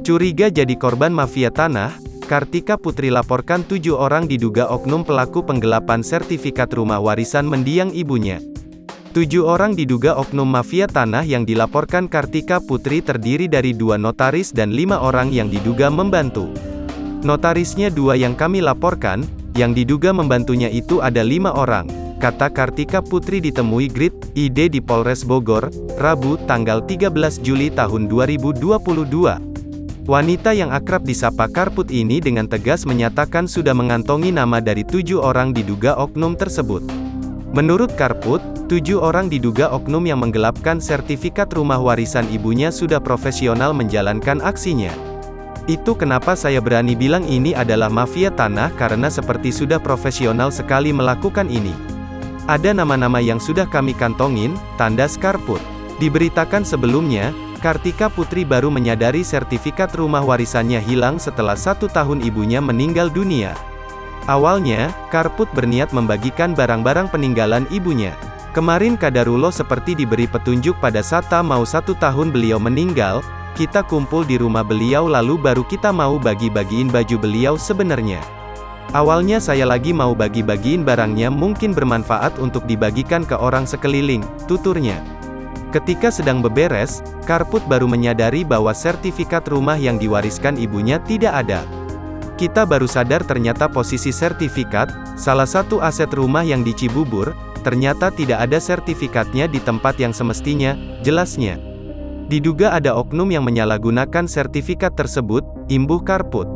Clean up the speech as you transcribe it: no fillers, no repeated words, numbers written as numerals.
Curiga jadi korban mafia tanah, Kartika Putri laporkan 7 orang diduga oknum pelaku penggelapan sertifikat rumah warisan mendiang ibunya. 7 orang diduga oknum mafia tanah yang dilaporkan Kartika Putri terdiri dari 2 notaris dan 5 orang yang diduga membantu. Notarisnya 2 yang kami laporkan, yang diduga membantunya itu ada 5 orang, kata Kartika Putri ditemui Grid ID di Polres Bogor, Rabu, tanggal 13 Juli tahun 2022. Wanita yang akrab disapa Karput ini dengan tegas menyatakan sudah mengantongi nama dari 7 orang diduga oknum tersebut. Menurut Karput, 7 orang diduga oknum yang menggelapkan sertifikat rumah warisan ibunya sudah profesional menjalankan aksinya. Itu kenapa saya berani bilang ini adalah mafia tanah karena seperti sudah profesional sekali melakukan ini. Ada nama-nama yang sudah kami kantongin, tandas Karput. Diberitakan sebelumnya, Kartika Putri baru menyadari sertifikat rumah warisannya hilang setelah 1 tahun ibunya meninggal dunia. Awalnya, Karput berniat membagikan barang-barang peninggalan ibunya. Kemarin Kadarullah seperti diberi petunjuk pada saat mau 1 tahun beliau meninggal, kita kumpul di rumah beliau lalu baru kita mau bagi-bagiin baju beliau sebenarnya. Awalnya saya lagi mau bagi-bagiin barangnya mungkin bermanfaat untuk dibagikan ke orang sekeliling, tuturnya. Ketika sedang beberes, Karput baru menyadari bahwa sertifikat rumah yang diwariskan ibunya tidak ada. Kita baru sadar ternyata posisi sertifikat, salah satu aset rumah yang di Cibubur, ternyata tidak ada sertifikatnya di tempat yang semestinya, jelasnya. Diduga ada oknum yang menyalahgunakan sertifikat tersebut, imbuh Karput.